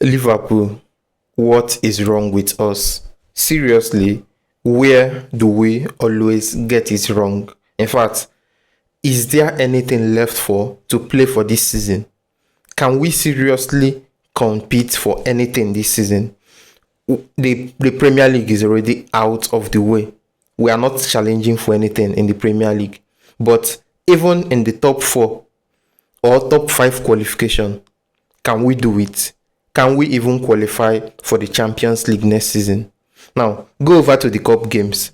Liverpool, what is wrong with us? Seriously, where do we always get it wrong? In fact, is there anything left for to play for this season? Can we seriously compete for anything this season? The Premier League is already out of the way. We are not challenging for anything in the Premier League. But even in the top 4 or top 5 qualification, can we do it? Can we even qualify for the Champions League next season? Now, go over to the cup games.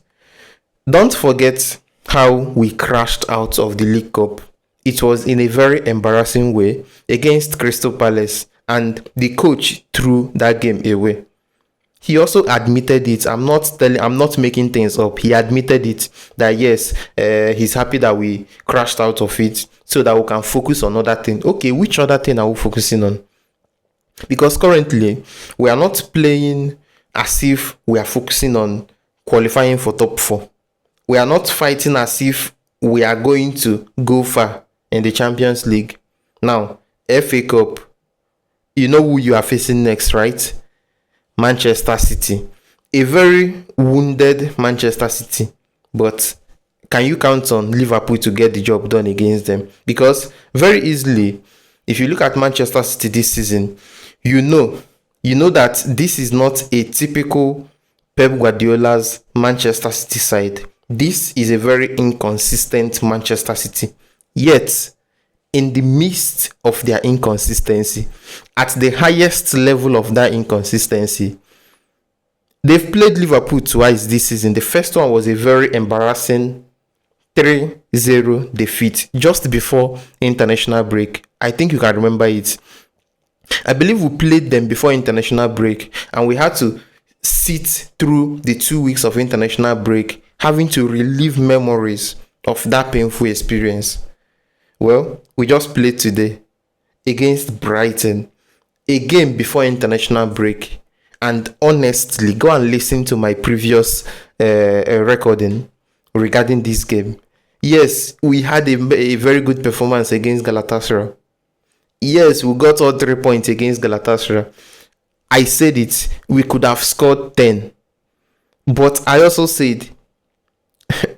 Don't forget how we crashed out of the League Cup. It was in a very embarrassing way against Crystal Palace, and the coach threw that game away. He also admitted it. I'm not making things up. He admitted it that yes, he's happy that we crashed out of it so that we can focus on other things. Okay, which other thing are we focusing on? Because currently we are not playing as if we are focusing on qualifying for top 4. We are not fighting as if we are going to go far in the Champions League. Now, FA Cup, you know who you are facing next, right? Manchester City. A very wounded Manchester City. But can you count on Liverpool to get the job done against them? Because very easily, if you look at Manchester City this season, you know that this is not a typical Pep Guardiola's Manchester City side. This is a very inconsistent Manchester City. Yet, in the midst of their inconsistency, at the highest level of that inconsistency, they've played Liverpool twice this season. The first one was a very embarrassing 3-0 defeat just before international break. I think you can remember it. I believe we played them before international break, and we had to sit through the 2 weeks of international break having to relive memories of that painful experience. Well, we just played today against Brighton, a game before international break. And honestly, go and listen to my previous recording regarding this game. Yes, we had a very good performance against Galatasaray. Yes, we got all 3 points against Galatasaray. I said it, we could have scored 10. But I also said,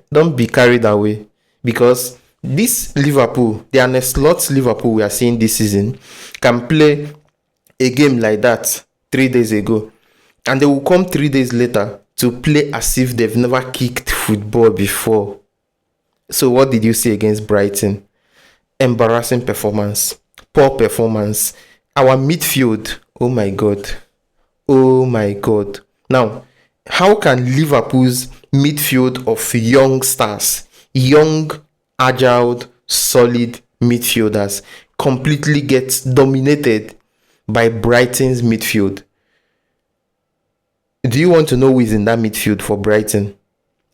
don't be carried away, because this Liverpool, the Arne Liverpool we are seeing this season, can play a game like that 3 days ago, and they will come 3 days later to play as if they've never kicked football before. So what did you see against Brighton? Embarrassing performance, poor performance. Our midfield, oh my god. Now, how can Liverpool's midfield of young stars, young, agile, solid midfielders completely get dominated by Brighton's midfield? Do you want to know who is in that midfield for Brighton?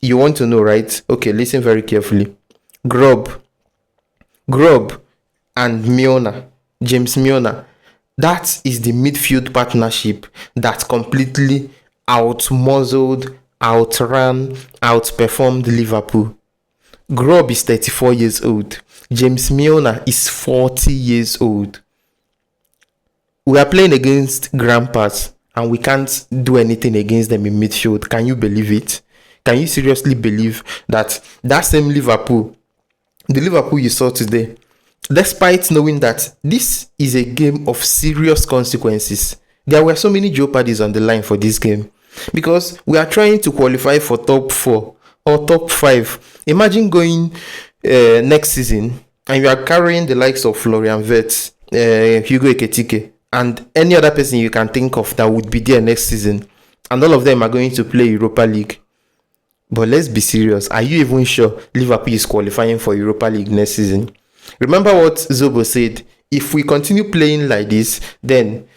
You want to know, right? Okay, listen very carefully. Grob and James Milner. That is the midfield partnership that completely outmuzzled, outran, outperformed Liverpool. Grob is 34 years old. James Milner is 40 years old. We are playing against grandpas and we can't do anything against them in midfield. Can you believe it? Can you seriously believe that same Liverpool, the Liverpool you saw today, despite knowing that this is a game of serious consequences, there were so many jeopardies on the line for this game, because we are trying to qualify for top 4 or top 5. Imagine going next season and you are carrying the likes of Florian Wirtz, Hugo Ekitike, and any other person you can think of that would be there next season, and all of them are going to play Europa League. But let's be serious. Are you even sure Liverpool is qualifying for Europa League next season? Remember what Zobo said. If we continue playing like this, then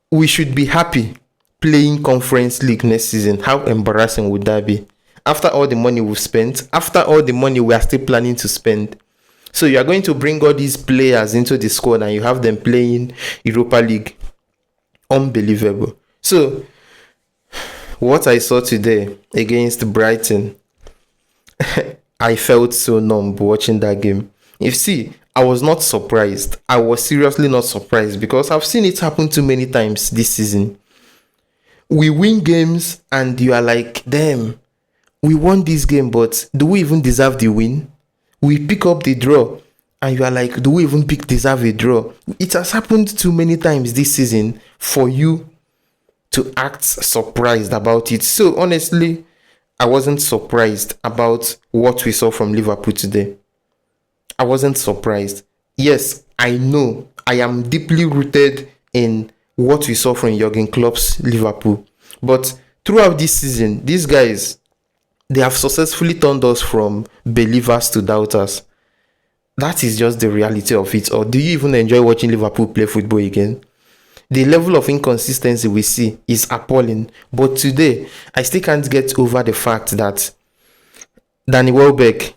we should be happy playing Conference League next season. How embarrassing would that be? After all the money we've spent, after all the money we are still planning to spend. So you are going to bring all these players into the squad and you have them playing Europa League. Unbelievable. So, what I saw today against Brighton, I felt so numb watching that game. You see, I was not surprised. I was seriously not surprised because I've seen it happen too many times this season. We win games and you are like, damn, we won this game, but do we even deserve the win? We pick up the draw and you are like, do we even deserve a draw? It has happened too many times this season for you to act surprised about it. So honestly, I wasn't surprised about what we saw from Liverpool today. I wasn't surprised. Yes, I know I am deeply rooted in what we saw from Jurgen Klopp's Liverpool. But throughout this season, these guys, they have successfully turned us from believers to doubters. That is just the reality of it. Or do you even enjoy watching Liverpool play football again? The level of inconsistency we see is appalling. But today, I still can't get over the fact that Danny Welbeck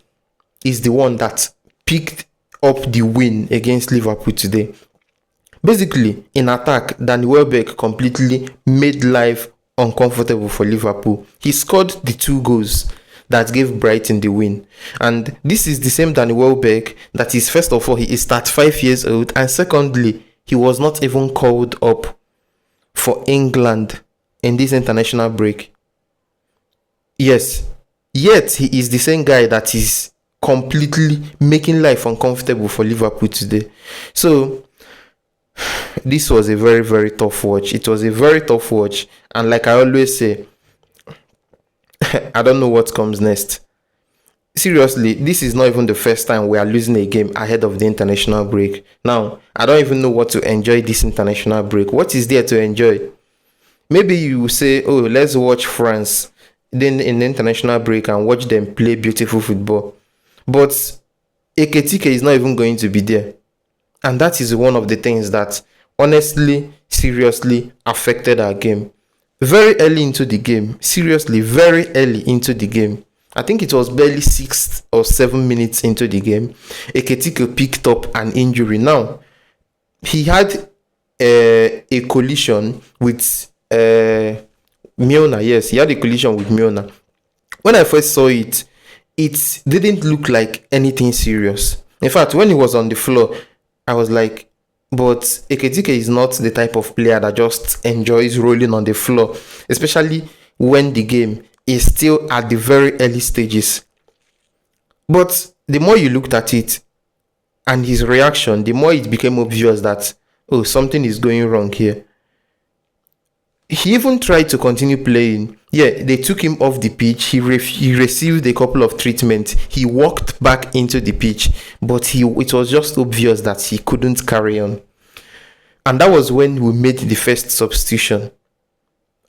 is the one that picked up the win against Liverpool today. Basically, in attack, Danny Welbeck completely made life uncomfortable for Liverpool. He scored the 2 goals that gave Brighton the win. And this is the same Danny Welbeck that is, first of all, he is 35 years old, and secondly, he was not even called up for England in this international break. Yes, yet he is the same guy that is completely making life uncomfortable for Liverpool today. So this was a very, very tough watch. It was a very tough watch. And like I always say, I don't know what comes next. Seriously, this is not even the first time we are losing a game ahead of the international break. Now, I don't even know what to enjoy this international break. What is there to enjoy? Maybe you say, oh, let's watch France then in the international break and watch them play beautiful football. But Eketike is not even going to be there. And that is one of the things that honestly, seriously affected our game. Very early into the game, seriously, very early into the game. I think it was barely 6 or 7 minutes into the game. Eketike picked up an injury. Now, he had a collision with Milner. Yes, he had a collision with Milner. When I first saw it, it didn't look like anything serious. In fact, when he was on the floor, I was like, but Eketike is not the type of player that just enjoys rolling on the floor, especially when the game is still at the very early stages. But the more you looked at it and his reaction, the more it became obvious that, oh, something is going wrong here. He even tried to continue playing. Yeah, they took him off the pitch. He received a couple of treatments. He walked back into the pitch, but it was just obvious that he couldn't carry on. And that was when we made the first substitution.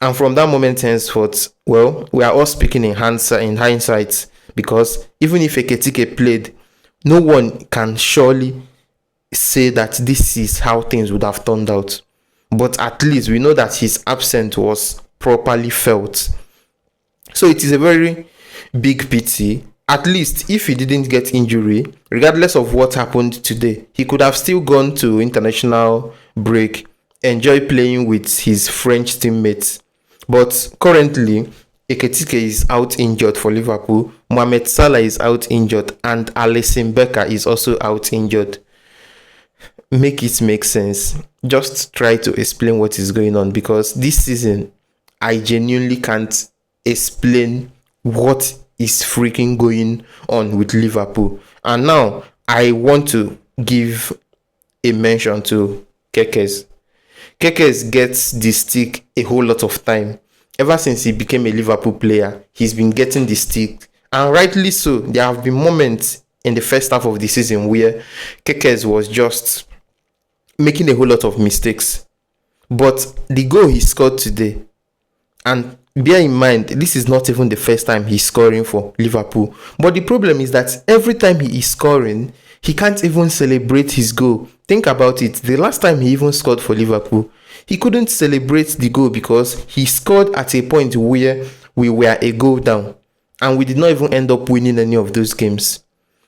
And from that moment henceforth, well, we are all speaking in hindsight, because even if Eketike played, no one can surely say that this is how things would have turned out. But at least we know that his absence was properly felt. So it is a very big pity. At least if he didn't get injury, regardless of what happened today, he could have still gone to international break, enjoy playing with his French teammates. But currently, Eketike is out injured for Liverpool, Mohamed Salah is out injured, and Alisson Becker is also out injured. Make it make sense. Just try to explain what is going on, because this season I genuinely can't explain what is freaking going on with Liverpool. And now I want to give a mention to Kekes. Kekes gets the stick a whole lot of time. Ever since he became a Liverpool player, he's been getting the stick, and rightly so. There have been moments in the first half of the season where Kekes was just making a whole lot of mistakes. But the goal he scored today, and bear in mind, this is not even the first time he's scoring for Liverpool. But the problem is that every time he is scoring, he can't even celebrate his goal. Think about it. The last time he even scored for Liverpool, he couldn't celebrate the goal because he scored at a point where we were a goal down, and we did not even end up winning any of those games.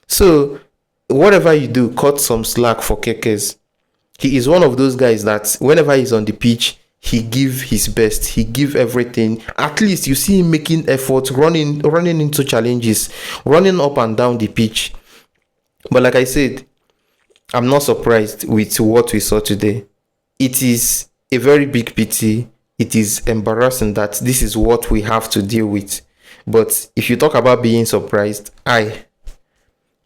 So whatever you do, cut some slack for Kekes. He is one of those guys that whenever he's on the pitch, he give his best. He give everything. At least you see him making efforts, running into challenges, running up and down the pitch. But like I said, I'm not surprised with what we saw today. It is a very big pity. It is embarrassing that this is what we have to deal with. But if you talk about being surprised, I'm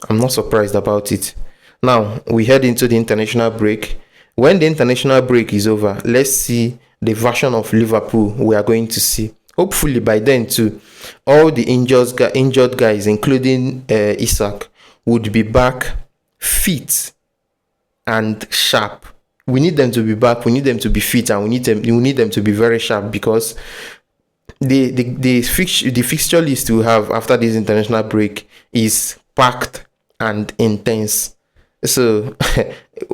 not surprised about it. Now, we head into the international break. When the international break is over, let's see the version of Liverpool we are going to see. Hopefully, by then, too, all the injured guys, including Isak, would be back fit and sharp. We need them to be back. We need them to be fit, and we need them to be very sharp, because the fixture list we have after this international break is packed and intense. So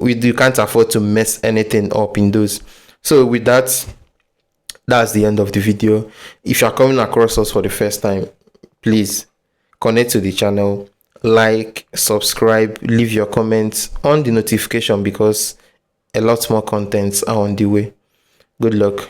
you can't afford to mess anything up in those. So with that, that's the end of the video. If you're coming across us for the first time, please connect to the channel, like, subscribe, leave your comments on the notification, because a lot more contents are on the way. Good luck.